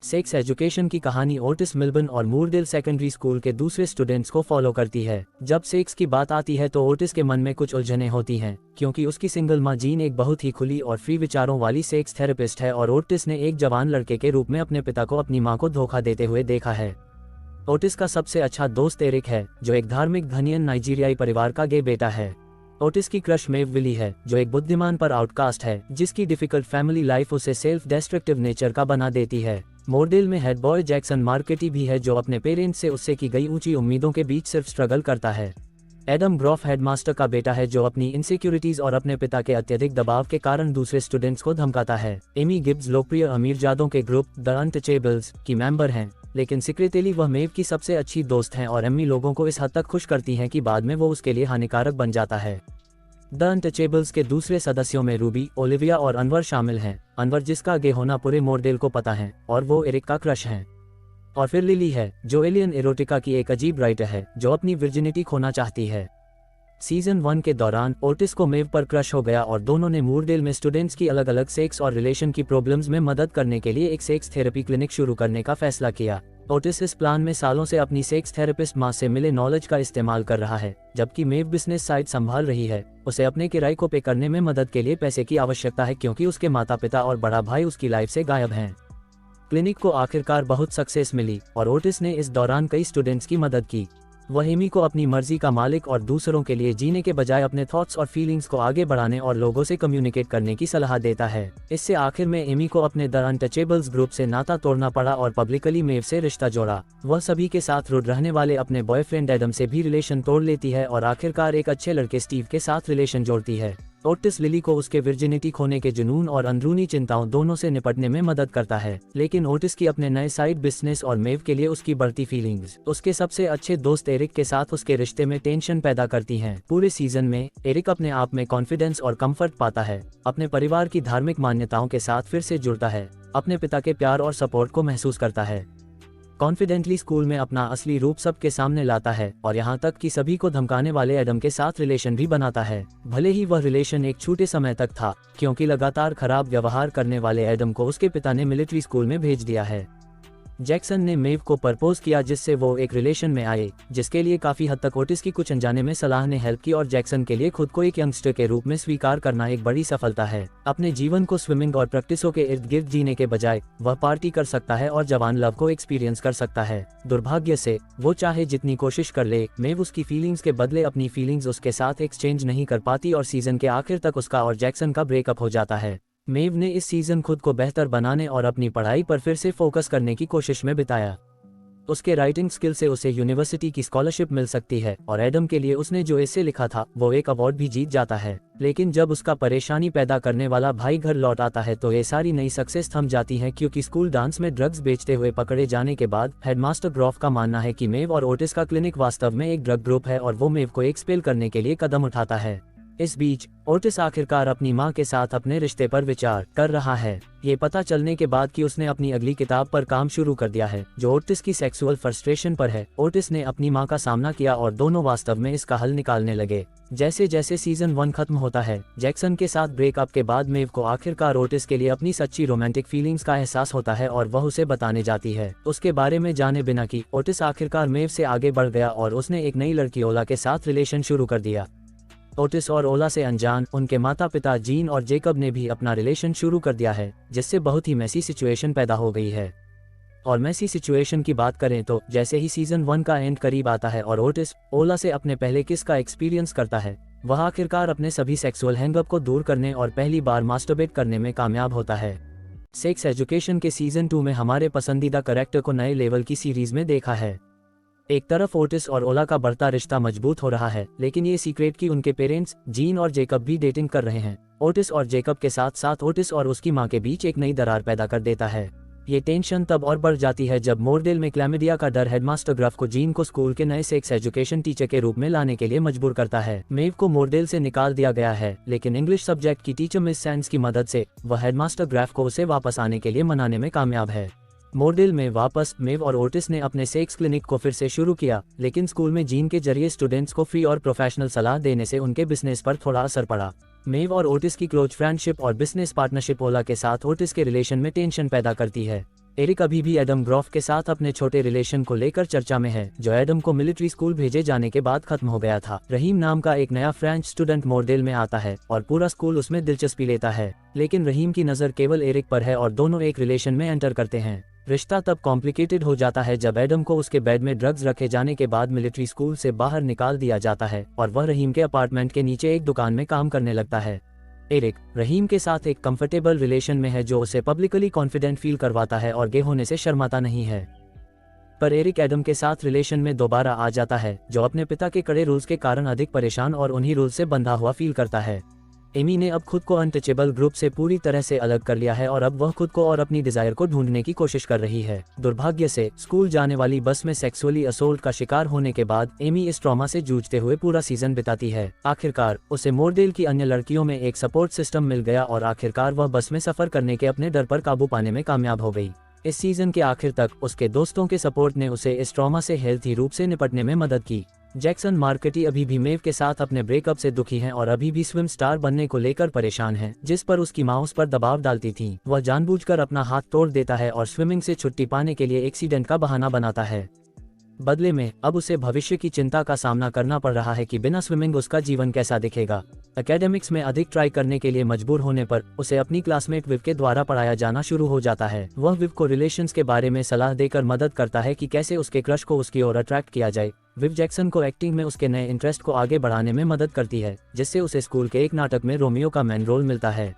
Sex education की कहानी Otis मिल्बर्न और मूरडेल सेकेंडरी स्कूल के दूसरे स्टूडेंट्स को फॉलो करती है। जब सेक्स की बात आती है तो ओटिस के मन में कुछ उलझनें होती हैं, क्योंकि उसकी सिंगल मां जीन एक बहुत ही खुली और फ्री विचारों वाली सेक्स थेरेपिस्ट है और ओटिस ने एक जवान लड़के के रूप में अपने पिता को अपनी मां को धोखा देते हुए देखा है। ओटिस का सबसे अच्छा दोस्त एरिक है, जो एक धार्मिक घनियन नाइजीरियाई परिवार का गे बेटा है। ओटिस की क्रश मेव विली है, जो एक बुद्धिमान पर आउटकास्ट है, जिसकी डिफिकल्ट फैमिली लाइफ उसे सेल्फ डिस्ट्रक्टिव नेचर का बना देती है। मोरडेल में हेड बॉय जैक्सन मार्केटी भी है, जो अपने पेरेंट्स से उससे की गई ऊंची उम्मीदों के बीच सिर्फ स्ट्रगल करता है। एडम ग्रॉफ हेडमास्टर का बेटा है, जो अपनी इनसिक्योरिटीज और अपने पिता के अत्यधिक दबाव के कारण दूसरे स्टूडेंट्स को धमकाता है। एमी गिब्स लोकप्रिय अमीरजादों के ग्रुप द अनटचेबल्स की मेंबर हैं, लेकिन सीक्रेटली वह मेव की सबसे अच्छी दोस्त हैं और एमी लोगों को इस हद तक खुश करती हैं कि बाद में वो उसके लिए हानिकारक बन जाता है। द अनटचेबल्स के दूसरे सदस्यों में रूबी, ओलिविया और अनवर शामिल हैं। अनवर, जिसका गे होना पूरे मोरडेल को पता है और वो एरिक का क्रश है। और फिर लिली है, जो एलियन एरोटिका की एक अजीब राइटर है, जो अपनी वर्जिनिटी खोना चाहती है। सीजन 1 के दौरान ओटिस को मेव पर क्रश हो गया और दोनों ने मूरडेल में स्टूडेंट्स की अलग अलग सेक्स और रिलेशन की प्रॉब्लम्स में मदद करने के लिए एक सेक्स थेरेपी क्लिनिक शुरू करने का फैसला किया। ओटिस इस प्लान में सालों से अपनी सेक्स थेरेपिस्ट मां से मिले नॉलेज का इस्तेमाल कर रहा है, जबकि मेव बिजनेस साइड संभाल रही है। उसे अपने किराए को पे करने में मदद के लिए पैसे की आवश्यकता है, क्योंकि उसके माता पिता और बड़ा भाई उसकी लाइफ से गायब हैं। क्लिनिक को आखिरकार बहुत सक्सेस मिली और ओटिस ने इस दौरान कई स्टूडेंट्स की मदद की। वह एमी को अपनी मर्जी का मालिक और दूसरों के लिए जीने के बजाय अपने थॉट्स और फीलिंग्स को आगे बढ़ाने और लोगों से कम्युनिकेट करने की सलाह देता है। इससे आखिर में एमी को अपने द अनटचेबल्स ग्रुप से नाता तोड़ना पड़ा और पब्लिकली मेव से रिश्ता जोड़ा। वह सभी के साथ रुड रहने वाले अपने बॉयफ्रेंड एडम से भी रिलेशन तोड़ लेती है और आखिरकार एक अच्छे लड़के स्टीव के साथ रिलेशन जोड़ती है। ओटिस लिली को उसके वर्जिनिटी खोने के जुनून और अंदरूनी चिंताओं दोनों से निपटने में मदद करता है, लेकिन ओटिस की अपने नए साइड बिजनेस और मेव के लिए उसकी बढ़ती फीलिंग्स उसके सबसे अच्छे दोस्त एरिक के साथ उसके रिश्ते में टेंशन पैदा करती हैं। पूरे सीजन में एरिक अपने आप में कॉन्फिडेंस और कंफर्ट पाता है, अपने परिवार की धार्मिक मान्यताओं के साथ फिर से जुड़ता है, अपने पिता के प्यार और सपोर्ट को महसूस करता है, कॉन्फिडेंटली स्कूल में अपना असली रूप सबके सामने लाता है और यहाँ तक कि सभी को धमकाने वाले एडम के साथ रिलेशन भी बनाता है। भले ही वह रिलेशन एक छोटे समय तक था, क्योंकि लगातार खराब व्यवहार करने वाले एडम को उसके पिता ने मिलिट्री स्कूल में भेज दिया है। जैक्सन ने मेव को प्रपोज किया, जिससे वो एक रिलेशन में आए, जिसके लिए काफी हद तक ओटिस की कुछ अनजाने में सलाह ने हेल्प की और जैक्सन के लिए खुद को एक यंगस्टर के रूप में स्वीकार करना एक बड़ी सफलता है। अपने जीवन को स्विमिंग और प्रैक्टिसों के इर्द गिर्द जीने के बजाय वह पार्टी कर सकता है और जवान लव को एक्सपीरियंस कर सकता है। दुर्भाग्य से वो चाहे जितनी कोशिश कर ले, मेव उसकी फीलिंग्स के बदले अपनी फीलिंग्स उसके साथ एक्सचेंज नहीं कर पाती और सीजन के आखिर तक उसका और जैक्सन का ब्रेकअप हो जाता है। मेव ने इस सीजन खुद को बेहतर बनाने और अपनी पढ़ाई पर फिर से फोकस करने की कोशिश में बिताया। उसके राइटिंग स्किल से उसे यूनिवर्सिटी की स्कॉलरशिप मिल सकती है और एडम के लिए उसने जो एसे लिखा था वो एक अवार्ड भी जीत जाता है। लेकिन जब उसका परेशानी पैदा करने वाला भाई घर लौट आता है तो ये सारी नई सक्सेस थम जाती है, क्योंकि स्कूल डांस में ड्रग्स बेचते हुए पकड़े जाने के बाद हेडमास्टर ग्रॉफ का मानना है कि मेव और ओटिस का क्लिनिक वास्तव में एक ड्रग ग्रुप है और वो मेव को एक्सपेल करने के लिए कदम उठाता है। इस बीच ओटिस आखिरकार अपनी मां के साथ अपने रिश्ते पर विचार कर रहा है, ये पता चलने के बाद कि उसने अपनी अगली किताब पर काम शुरू कर दिया है, जो ओटिस की सेक्सुअल फ्रस्ट्रेशन पर है। ओटिस ने अपनी मां का सामना किया और दोनों वास्तव में इसका हल निकालने लगे। जैसे जैसे सीजन 1 खत्म होता है, जैक्सन के साथ ब्रेकअप के बाद मेव को आखिरकार ओटिस के लिए अपनी सच्ची रोमांटिक फीलिंग्स का एहसास होता है और वह उसे बताने जाती है। उसके बारे में जाने बिना कि ओटिस आखिरकार मेव से आगे बढ़ गया और उसने एक नई लड़की ओला के साथ रिलेशन शुरू कर दिया। ओटिस और ओला से अनजान उनके माता पिता जीन और जेकब ने भी अपना रिलेशन शुरू कर दिया है, जिससे बहुत ही मैसी सिचुएशन पैदा हो गई है। और मैसी सिचुएशन की बात करें तो जैसे ही सीजन 1 का एंड करीब आता है और ओटिस ओला से अपने पहले किस का एक्सपीरियंस करता है, वह आखिरकार अपने सभी सेक्सुअल हैंगअप को दूर करने और पहली बार मास्टरबेट करने में कामयाब होता है। सेक्स एजुकेशन के सीजन 2 में हमारे पसंदीदा कैरेक्टर को नए लेवल की सीरीज में देखा है। एक तरफ ओटिस और ओला का बढ़ता रिश्ता मजबूत हो रहा है, लेकिन ये सीक्रेट कि उनके पेरेंट्स जीन और जेकब भी डेटिंग कर रहे हैं, ओटिस और जेकब के साथ साथ ओटिस और उसकी मां के बीच एक नई दरार पैदा कर देता है। ये टेंशन तब और बढ़ जाती है जब मोरडेल में क्लैमिडिया का डर हेडमास्टर ग्रफ को जीन को स्कूल के नए सेक्स एजुकेशन टीचर के रूप में लाने के लिए मजबूर करता है। मेव को मोरडेल से निकाल दिया गया है, लेकिन इंग्लिश सब्जेक्ट की टीचर मिस सैंड्स की मदद से वह हेडमास्टर ग्रफ को उसे वापस आने के लिए मनाने में कामयाब है। मोरडेल में वापस मेव और ओटिस ने अपने सेक्स क्लिनिक को फिर से शुरू किया, लेकिन स्कूल में जीन के जरिए स्टूडेंट्स को फ्री और प्रोफेशनल सलाह देने से उनके बिजनेस पर थोड़ा असर पड़ा। मेव और ओटिस की क्लोज फ्रेंडशिप और बिजनेस पार्टनरशिप ओला के साथ ओटिस के रिलेशन में टेंशन पैदा करती है। एरिक अभी भी एडम ग्रॉफ के साथ अपने छोटे रिलेशन को लेकर चर्चा में है, जो एडम को मिलिट्री स्कूल भेजे जाने के बाद खत्म हो गया था। रहीम नाम का एक नया फ्रेंच स्टूडेंट मोरडेल में आता है और पूरा स्कूल उसमें दिलचस्पी लेता है, लेकिन रहीम की नज़र केवल एरिक पर है और दोनों एक रिलेशन में एंटर करते हैं। रिश्ता तब कॉम्प्लिकेटेड हो जाता है जब एडम को उसके बेड में ड्रग्स रखे जाने के बाद मिलिट्री स्कूल से बाहर निकाल दिया जाता है और वह रहीम के अपार्टमेंट के नीचे एक दुकान में काम करने लगता है। एरिक रहीम के साथ एक कंफर्टेबल रिलेशन में है जो उसे पब्लिकली कॉन्फिडेंट फील करवाता है और गे होने से शर्माता नहीं है। पर एरिक एडम के साथ रिलेशन में दोबारा आ जाता है, जो अपने पिता के कड़े रूल्स के कारण अधिक परेशान और उन्हीं रूल्स से बंधा हुआ फील करता है। एमी ने अब खुद को अनटचेबल ग्रुप से पूरी तरह से अलग कर लिया है और अब वह खुद को और अपनी डिजायर को ढूंढने की कोशिश कर रही है। दुर्भाग्य से स्कूल जाने वाली बस में सेक्सुअली असोल्ट का शिकार होने के बाद एमी इस ट्रॉमा से जूझते हुए पूरा सीजन बिताती है। आखिरकार उसे मोरडेल की अन्य लड़कियों में एक सपोर्ट सिस्टम मिल गया और आखिरकार वह बस में सफर करने के अपने डर पर काबू पाने में कामयाब हो गई। इस सीजन के आखिर तक उसके दोस्तों के सपोर्ट ने उसे इस ट्रॉमा से हेल्थी रूप से निपटने में मदद की। जैक्सन मार्केटी अभी भी मेव के साथ अपने ब्रेकअप से दुखी हैं और अभी भी स्विम स्टार बनने को लेकर परेशान हैं, जिस पर उसकी माँ उस पर दबाव डालती थी। वह जानबूझकर अपना हाथ तोड़ देता है और स्विमिंग से छुट्टी पाने के लिए एक्सीडेंट का बहाना बनाता है। बदले में अब उसे भविष्य की चिंता का सामना करना पड़ रहा है कि बिना स्विमिंग उसका जीवन कैसा दिखेगा। एकेडमिक्स में अधिक ट्राई करने के लिए मजबूर होने पर उसे अपनी क्लासमेट विव के द्वारा पढ़ाया जाना शुरू हो जाता है। वह विव को रिलेशंस के बारे में सलाह देकर मदद करता है कि कैसे उसके क्रश को उसकी ओर अट्रैक्ट किया जाए। विव जैक्सन को एक्टिंग में उसके नए इंटरेस्ट को आगे बढ़ाने में मदद करती है, जिससे उसे स्कूल के एक नाटक में रोमियो का मेन रोल मिलता है।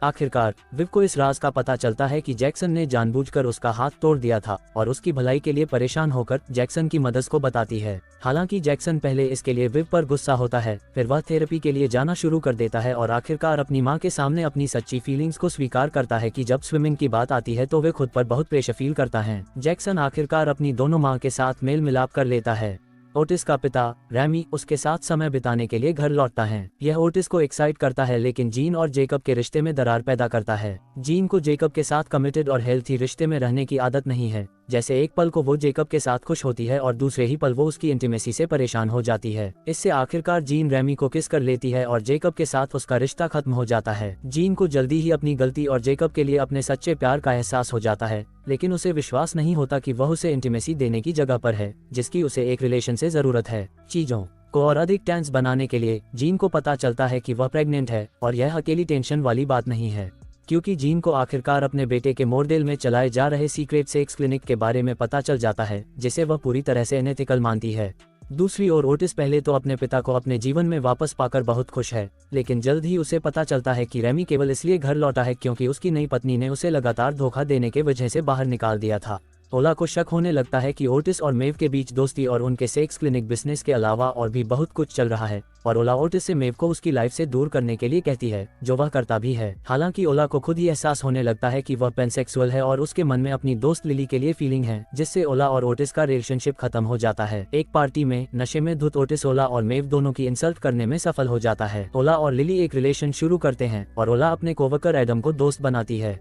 आखिरकार विव को इस राज का पता चलता है कि जैक्सन ने जानबूझकर उसका हाथ तोड़ दिया था और उसकी भलाई के लिए परेशान होकर जैक्सन की मदद को बताती है। हालांकि जैक्सन पहले इसके लिए विव पर गुस्सा होता है, फिर वह थेरेपी के लिए जाना शुरू कर देता है और आखिरकार अपनी मां के सामने अपनी सच्ची फीलिंग्स को स्वीकार करता है कि जब स्विमिंग की बात आती है तो वे खुद पर बहुत प्रेशर फील करता है। जैक्सन आखिरकार अपनी दोनों मां के साथ मेल मिलाप कर लेता है। ओटिस का पिता रैमी उसके साथ समय बिताने के लिए घर लौटता है। यह ओटिस को एक्साइट करता है, लेकिन जीन और जेकब के रिश्ते में दरार पैदा करता है। जीन को जेकब के साथ कमिटेड और हेल्थी रिश्ते में रहने की आदत नहीं है। जैसे एक पल को वो जेकब के साथ खुश होती है और दूसरे ही पल वो उसकी इंटीमेसी से परेशान हो जाती है। इससे आखिरकार जीन रैमी को किस कर लेती है और जेकब के साथ उसका रिश्ता खत्म हो जाता है। जीन को जल्दी ही अपनी गलती और जेकब के लिए अपने सच्चे प्यार का एहसास हो जाता है, लेकिन उसे विश्वास नहीं होता कि वह उसे इंटीमेसी देने की जगह पर है जिसकी उसे एक रिलेशन से जरूरत है। चीजों को और अधिक टेंस बनाने के लिए जीन को पता चलता है कि वह प्रेग्नेंट है और यह अकेली टेंशन वाली बात नहीं है, क्योंकि जीन को आखिरकार अपने बेटे के मोरडेल में चलाए जा रहे सीक्रेट सेक्स क्लिनिक के बारे में पता चल जाता है, जिसे वह पूरी तरह से अनएथिकल मानती है। दूसरी ओर ओटिस पहले तो अपने पिता को अपने जीवन में वापस पाकर बहुत खुश है, लेकिन जल्द ही उसे पता चलता है कि रैमी केवल इसलिए घर लौटा है क्योंकि उसकी नई पत्नी ने उसे लगातार धोखा देने के वजह से बाहर निकाल दिया था। ओला को शक होने लगता है कि ओटिस और मेव के बीच दोस्ती और उनके सेक्स क्लिनिक बिजनेस के अलावा और भी बहुत कुछ चल रहा है, और ओला ओटिस से मेव को उसकी लाइफ से दूर करने के लिए कहती है, जो वह करता भी है। हालांकि ओला को खुद ही एहसास होने लगता है कि वह पेनसेक्सुअल है और उसके मन में अपनी दोस्त लिली के लिए फीलिंग है, जिससे ओला और ओटिस का रिलेशनशिप खत्म हो जाता है। एक पार्टी में नशे में धुत ओटिस ओला और मेव दोनों की इंसल्ट करने में सफल हो जाता है। ओला और लिली एक रिलेशन शुरू करते हैं और ओला अपने कोवर्कर एडम को दोस्त बनाती है।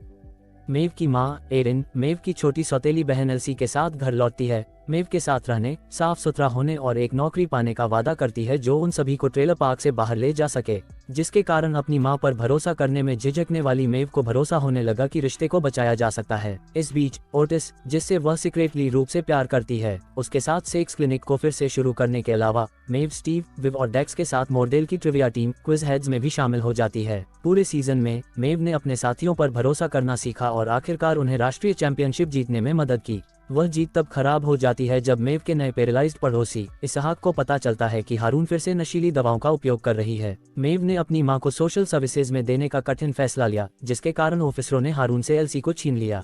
मेव की माँ एरिन मेव की छोटी सौतेली बहन एल्सी के साथ घर लौटती है। मेव के साथ रहने, साफ सुथरा होने और एक नौकरी पाने का वादा करती है जो उन सभी को ट्रेलर पार्क से बाहर ले जा सके, जिसके कारण अपनी मां पर भरोसा करने में झिझकने वाली मेव को भरोसा होने लगा कि रिश्ते को बचाया जा सकता है। इस बीच ओटिस, जिससे वह सीक्रेटली रूप से प्यार करती है, उसके साथ सेक्स क्लिनिक को फिर से शुरू करने के अलावा मेव स्टीव, विव और डेक्स के साथ मोरडेल की ट्रिविया टीम क्विज हेड्स में भी शामिल हो जाती है। पूरे सीजन में मेव ने अपने साथियों पर भरोसा करना सीखा और आखिरकार उन्हें राष्ट्रीय चैंपियनशिप जीतने में मदद की। वह जीत तब खराब हो जाती है जब मेव के नए पैरालाइज्ड पड़ोसी इसहाक को पता चलता है कि हारून फिर से नशीली दवाओं का उपयोग कर रही है। मेव ने अपनी मां को सोशल सर्विसेज में देने का कठिन फैसला लिया, जिसके कारण ऑफिसरों ने हारून से एल्सी को छीन लिया।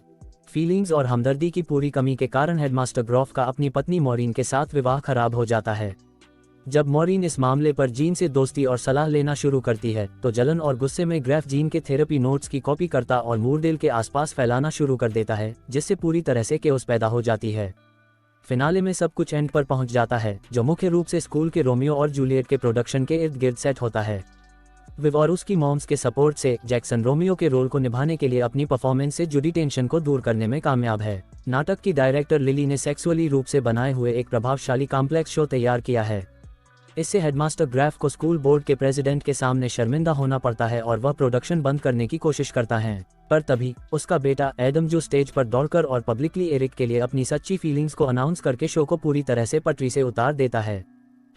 फीलिंग्स और हमदर्दी की पूरी कमी के कारण हेडमास्टर ग्रॉफ का अपनी पत्नी मॉरीन के साथ विवाह खराब हो जाता है। जब मॉरीन इस मामले पर जीन से दोस्ती और सलाह लेना शुरू करती है तो जलन और गुस्से में ग्रेफ जीन के थेरेपी नोट्स की कॉपी करता और मूरडेल के आसपास फैलाना शुरू कर देता है, जिससे पूरी तरह से केओस पैदा हो जाती है। फिनाले में सब कुछ एंड पर पहुंच जाता है, जो मुख्य रूप से स्कूल के रोमियो और जूलियट के प्रोडक्शन के इर्द गिर्द सेट होता है। विव और उसकी मॉम्स के सपोर्ट से जैक्सन रोमियो के रोल को निभाने के लिए अपनी परफॉर्मेंस से जुड़ी टेंशन को दूर करने में कामयाब है। नाटक की डायरेक्टर लिली ने सेक्सुअली रूप से बनाए हुए एक प्रभावशाली कॉम्प्लेक्स शो तैयार किया है। इससे हेडमास्टर ग्राफ को स्कूल बोर्ड के प्रेसिडेंट के सामने शर्मिंदा होना पड़ता है और वह प्रोडक्शन बंद करने की कोशिश करता है। पर तभी उसका बेटा एडम जो स्टेज पर दौड़कर और पब्लिकली एरिक के लिए अपनी सच्ची फीलिंग्स को अनाउंस करके शो को पूरी तरह से पटरी से उतार देता है।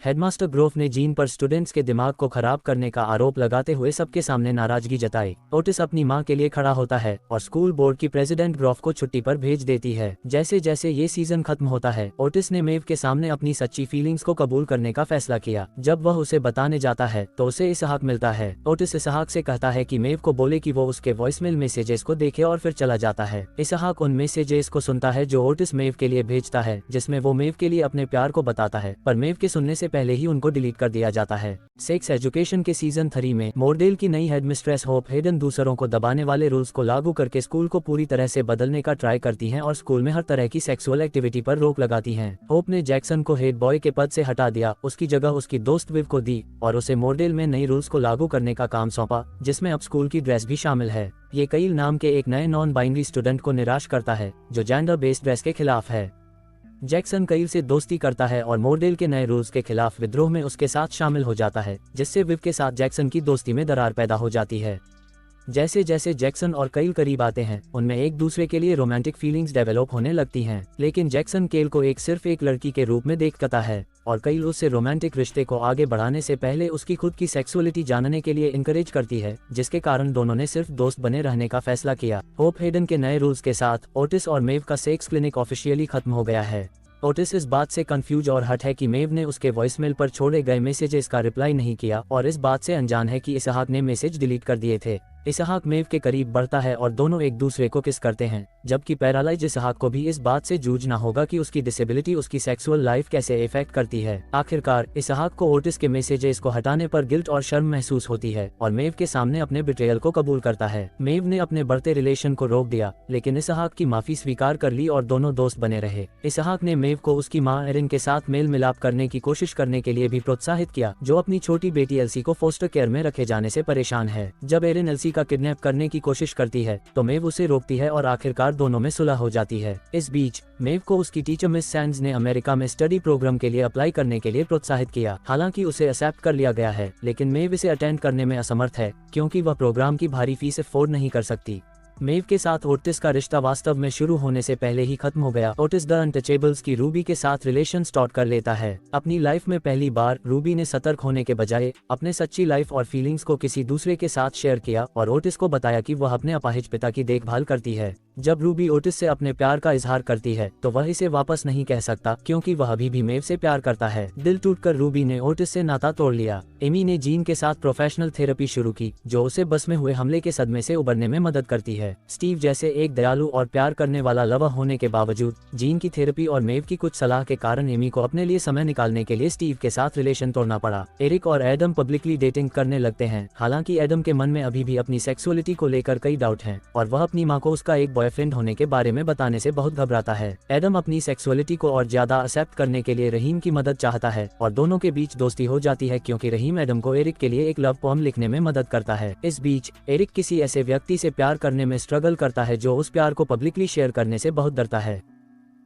हेडमास्टर ग्रोव ने जीन पर स्टूडेंट्स के दिमाग को खराब करने का आरोप लगाते हुए सबके सामने नाराजगी जताई। ओटिस अपनी मां के लिए खड़ा होता है और स्कूल बोर्ड की प्रेसिडेंट ग्रोव को छुट्टी पर भेज देती है। जैसे जैसे ये सीजन खत्म होता है, ओटिस ने मेव के सामने अपनी सच्ची फीलिंग्स को कबूल करने का फैसला किया। जब वह उसे बताने जाता है तो उसे इसहाक मिलता है। ओटिस इसहाक से कहता है कि मेव को बोले कि वो उसके वॉइसमेल मैसेजेस को देखे और फिर चला जाता है। इसहाक उन मैसेजेस को सुनता है जो ओटिस मेव के लिए भेजता है, जिसमें वो मेव के लिए अपने प्यार को बताता है, पर मेव के सुनने से पहले ही उनको डिलीट कर दिया जाता है। सेक्स एजुकेशन के सीजन 3 में मोरडेल की नई हेडमिस्ट्रेस होप हेडन दूसरों को दबाने वाले रूल्स को लागू करके स्कूल को पूरी तरह से बदलने का ट्राई करती हैं और स्कूल में हर तरह की सेक्सुअल एक्टिविटी पर रोक लगाती हैं। होप ने जैक्सन को हेड बॉय के पद से हटा दिया, उसकी जगह उसकी दोस्त विव को दी और उसे मोरडेल में नई रूल्स को लागू करने का काम सौंपा, जिसमें अब स्कूल की ड्रेस भी शामिल है। ये कईल नाम के एक नए नॉन बाइनरी स्टूडेंट को निराश करता है जो जेंडर बेस्ड ड्रेस के खिलाफ है। जैक्सन कईल से दोस्ती करता है और मोरडेल के नए रूल्स के खिलाफ विद्रोह में उसके साथ शामिल हो जाता है, जिससे विव के साथ जैक्सन की दोस्ती में दरार पैदा हो जाती है। जैसे जैसे जैक्सन और कईल करीब आते हैं, उनमें एक दूसरे के लिए रोमांटिक फीलिंग्स डेवलप होने लगती हैं, लेकिन जैक्सन केल को सिर्फ एक लड़की के रूप में देखता है और कईल उससे रोमांटिक रिश्ते को आगे बढ़ाने से पहले उसकी खुद की सेक्सुअलिटी जानने के लिए इनकरेज करती है, जिसके कारण दोनों ने सिर्फ दोस्त बने रहने का फैसला किया। होप हेडन के नए रूल्स के साथ ओटिस और मेव का सेक्स क्लिनिक ऑफिशियली खत्म हो गया है। ओटिस इस बात से कंफ्यूज और हट है कि मेव ने उसके वॉइसमेल पर छोड़े गए मैसेजेस का रिप्लाई नहीं किया और इस बात से अनजान है कि इसहाक ने मैसेज डिलीट कर दिए थे। इसहाक मेव के करीब बढ़ता है और दोनों एक दूसरे को किस करते हैं, जबकि पैरालाइज इसहाक को भी इस बात से जूझना होगा कि उसकी डिसेबिलिटी उसकी सेक्सुअल लाइफ कैसे इफेक्ट करती है। आखिरकार इसहाक को ओटिस के मैसेजेस को हटाने पर गिल्ट और शर्म महसूस होती है और मेव के सामने अपने बिट्रेयल को कबूल करता है। मेव ने अपने बढ़ते रिलेशन को रोक दिया, लेकिन इसहाक की माफी स्वीकार कर ली और दोनों दोस्त बने रहे। इसहाक ने मेव को उसकी मां एरिन के साथ मेल मिलाप करने की कोशिश करने के लिए भी प्रोत्साहित किया, जो अपनी छोटी बेटी एल्सी को फोस्टर केयर में रखे जाने से परेशान है। जब एरिन एल्सी का किडनैप करने की कोशिश करती है तो मेव उसे रोकती है और आखिरकार दोनों में सुलह हो जाती है। इस बीच मेव को उसकी टीचर मिस सैंड्स ने अमेरिका में स्टडी प्रोग्राम के लिए अप्लाई करने के लिए प्रोत्साहित किया। हालांकि उसे एक्सेप्ट कर लिया गया है, लेकिन मेव इसे अटेंड करने में असमर्थ है क्योंकि वह प्रोग्राम की भारी फीस अफोर्ड नहीं कर सकती। मेव के साथ ओटिस का रिश्ता वास्तव में शुरू होने से पहले ही खत्म हो गया। ओटिस द अनटचेबल्स की रूबी के साथ रिलेशन स्टार्ट कर लेता है। अपनी लाइफ में पहली बार रूबी ने सतर्क होने के बजाय अपने सच्ची लाइफ और फीलिंग्स को किसी दूसरे के साथ शेयर किया और ओटिस को बताया कि वह अपने अपाहिज पिता की देखभाल करती है। जब रूबी ओटिस से अपने प्यार का इजहार करती है तो वह इसे वापस नहीं कह सकता क्योंकि वह अभी भी मेव से प्यार करता है। दिल टूटकर रूबी ने ओटिस से नाता तोड़ लिया। एमी ने जीन के साथ प्रोफेशनल थेरेपी शुरू की, जो उसे बस में हुए हमले के सदमे से उबरने में मदद करती है। स्टीव जैसे एक दयालु और प्यार करने वाला लवर होने के बावजूद जीन की थेरेपी और मेव की कुछ सलाह के कारण एमी को अपने लिए समय निकालने के लिए स्टीव के साथ रिलेशन तोड़ना पड़ा। एरिक और एडम पब्लिकली डेटिंग करने लगते हैं। हालांकि एडम के मन में अभी भी अपनी सेक्सुअलिटी को लेकर कई डाउट हैं और वह अपनी मां को उसका एक बॉयफ्रेंड होने के बारे में बताने से बहुत घबराता है। एडम अपनी सेक्सुअलिटी को और ज्यादा एक्सेप्ट करने के लिए रहीम की मदद चाहता है और दोनों के बीच दोस्ती हो जाती है क्योंकि रहीम एडम को एरिक के लिए एक लव पोएम लिखने में मदद करता है। इस बीच एरिक किसी ऐसे व्यक्ति से प्यार करने में स्ट्रगल करता है जो उस प्यार को पब्लिकली शेयर करने से बहुत डरता है।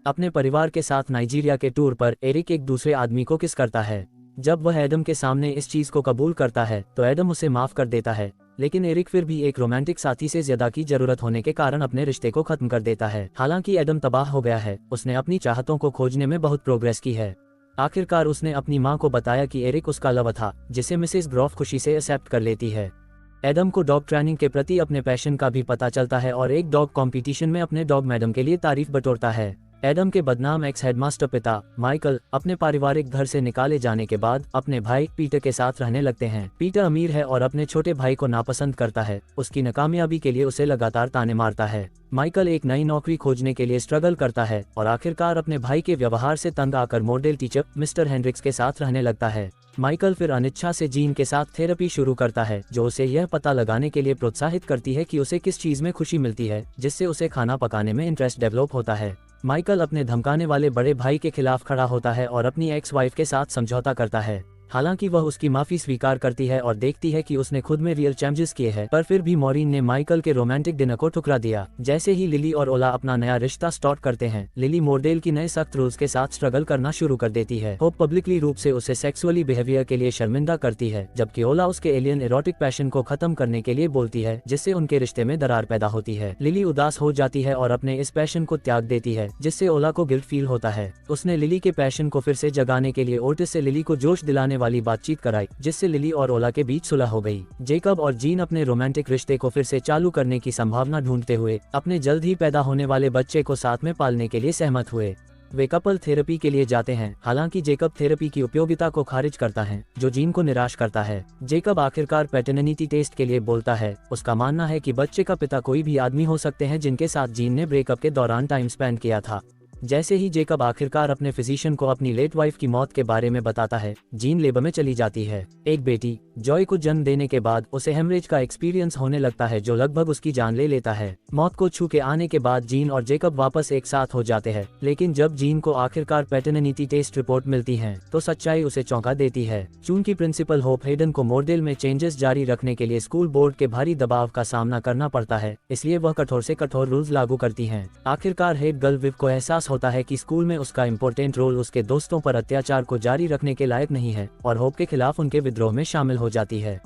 अपने परिवार के साथ नाइजीरिया के टूर पर एरिक एक दूसरे आदमी को किस करता है। जब वह एडम के सामने इस चीज को कबूल करता है तो एडम उसे माफ कर देता है, लेकिन एरिक फिर भी एक रोमांटिक साथी से ज्यादा की जरूरत होने के कारण अपने रिश्ते को खत्म कर देता है। हालांकि एडम तबाह हो गया है, उसने अपनी चाहतों को खोजने में बहुत प्रोग्रेस की है। आखिरकार उसने अपनी मां को बताया कि एरिक उसका लवर था, जिसे मिसेस ग्रोफ खुशी से एक्सेप्ट कर लेती है। एडम को डॉग ट्रेनिंग के प्रति अपने पैशन का भी पता चलता है और एक डॉग कंपटीशन में अपने डॉग मैडम के लिए तारीफ बटोरता है। एडम के बदनाम एक्स हेडमास्टर पिता माइकल अपने पारिवारिक घर से निकाले जाने के बाद अपने भाई पीटर के साथ रहने लगते हैं। पीटर अमीर है और अपने छोटे भाई को नापसंद करता है। उसकी नाकामयाबी के लिए उसे लगातार ताने मारता है। माइकल एक नई नौकरी खोजने के लिए स्ट्रगल करता है और आखिरकार अपने भाई के व्यवहार से तंग आकर मॉडल टीचर मिस्टर हेनरिक्स के साथ रहने लगता है। माइकल फिर अनिच्छा से जीन के साथ थेरेपी शुरू करता है, जो उसे यह पता लगाने के लिए प्रोत्साहित करती है कि उसे किस चीज में खुशी मिलती है, जिससे उसे खाना पकाने में इंटरेस्ट डेवलप होता है। माइकल अपने धमकाने वाले बड़े भाई के खिलाफ खड़ा होता है और अपनी एक्स वाइफ के साथ समझौता करता है। हालांकि वह उसकी माफी स्वीकार करती है और देखती है कि उसने खुद में रियल चेंजेस किए हैं, पर फिर भी मॉरीन ने माइकल के रोमांटिक डिनर को ठुकरा दिया। जैसे ही लिली और ओला अपना नया रिश्ता स्टार्ट करते हैं, लिली मोरडेल की नए सख्त रूल्स के साथ स्ट्रगल करना शुरू कर देती है। होप पब्लिकली रूप से उसे सेक्सुअली बिहेवियर के लिए शर्मिंदा करती है, जबकि ओला उसके एलियन एरोटिक पैशन को खत्म करने के लिए बोलती है, जिससे उनके रिश्ते में दरार पैदा होती है। लिली उदास हो जाती है और अपने इस पैशन को त्याग देती है, जिससे ओला को गिल्ट फील होता है। उसने लिली के पैशन को फिर से जगाने के लिए ओटिस से लिली को जोश दिलाने वाली बातचीत कराई, जिससे लिली और ओला के बीच सुलह हो गई। जेकब और जीन अपने रोमांटिक रिश्ते को फिर से चालू करने की संभावना ढूंढते हुए अपने जल्द ही पैदा होने वाले बच्चे को साथ में पालने के लिए सहमत हुए। वे कपल थेरेपी के लिए जाते हैं, हालांकि जेकब थेरेपी की उपयोगिता को खारिज करता है, जो जीन को निराश करता है। जेकब आखिरकार पैटर्निटी टेस्ट के लिए बोलता है। उसका मानना है कि बच्चे का पिता कोई भी आदमी हो सकते हैं जिनके साथ जीन ने ब्रेकअप के दौरान टाइम स्पेंड किया था। जैसे ही जेकब आखिरकार अपने फिजिशियन को अपनी लेट वाइफ की मौत के बारे में बताता है, जीन लेबर में चली जाती है। एक बेटी जॉय को जन्म देने के बाद उसे हेमरेज का एक्सपीरियंस होने लगता है, जो लगभग उसकी जान ले लेता है। मौत को छू के आने के बाद जीन और जेकब वापस एक साथ हो जाते हैं, लेकिन जब जीन को आखिरकार पैटर्निटी टेस्ट रिपोर्ट मिलती है तो सच्चाई उसे चौंका देती है। चूंकि प्रिंसिपल होप हेडन को मोरडेल में चेंजेस जारी रखने के लिए स्कूल बोर्ड के भारी दबाव का सामना करना पड़ता है, इसलिए वह कठोर से कठोर रूल्स लागू करती है। आखिरकार हेड गर्ल विव को एहसास होता है कि स्कूल में उसका इम्पोर्टेंट रोल उसके दोस्तों पर अत्याचार को जारी रखने के लायक नहीं है, और होप के खिलाफ उनके विद्रोह में शामिल हो जाती है।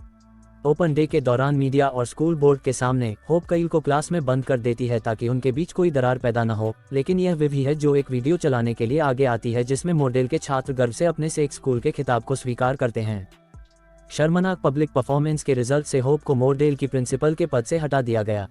ओपन डे के दौरान मीडिया और स्कूल बोर्ड के सामने होप कईल को क्लास में बंद कर देती है ताकि उनके बीच कोई दरार पैदा न हो, लेकिन यह विव ही है जो एक वीडियो चलाने के लिए आगे आती है जिसमें मोरडेल के छात्र गर्व से अपने से एक स्कूल के खिताब को स्वीकार करते हैं। शर्मनाक पब्लिक परफॉर्मेंस के रिजल्ट से होप को मोरडेल की प्रिंसिपल के पद से हटा दिया गया।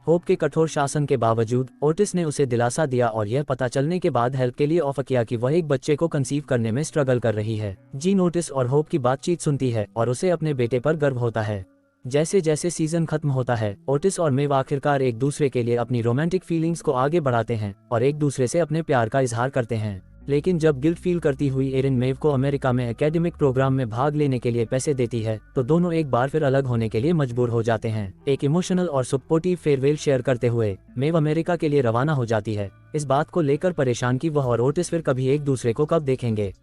होप के कठोर शासन के बावजूद ओटिस ने उसे दिलासा दिया और यह पता चलने के बाद हेल्प के लिए ऑफर किया कि वह एक बच्चे को कंसीव करने में स्ट्रगल कर रही है। जीन ओटिस और होप की बातचीत सुनती है और उसे अपने बेटे पर गर्व होता है। जैसे जैसे सीजन खत्म होता है, ओटिस और मेव आखिरकार एक दूसरे के लिए अपनी रोमांटिक फीलिंग्स को आगे बढ़ाते हैं और एक दूसरे से अपने प्यार का इजहार करते हैं। लेकिन जब गिल्ट फील करती हुई एरिन मेव को अमेरिका में एकेडमिक प्रोग्राम में भाग लेने के लिए पैसे देती है, तो दोनों एक बार फिर अलग होने के लिए मजबूर हो जाते हैं। एक इमोशनल और सपोर्टिव फेयरवेल शेयर करते हुए मेव अमेरिका के लिए रवाना हो जाती है। इस बात को लेकर परेशान कि वह और ओटिस फिर कभी एक दूसरे को कब देखेंगे।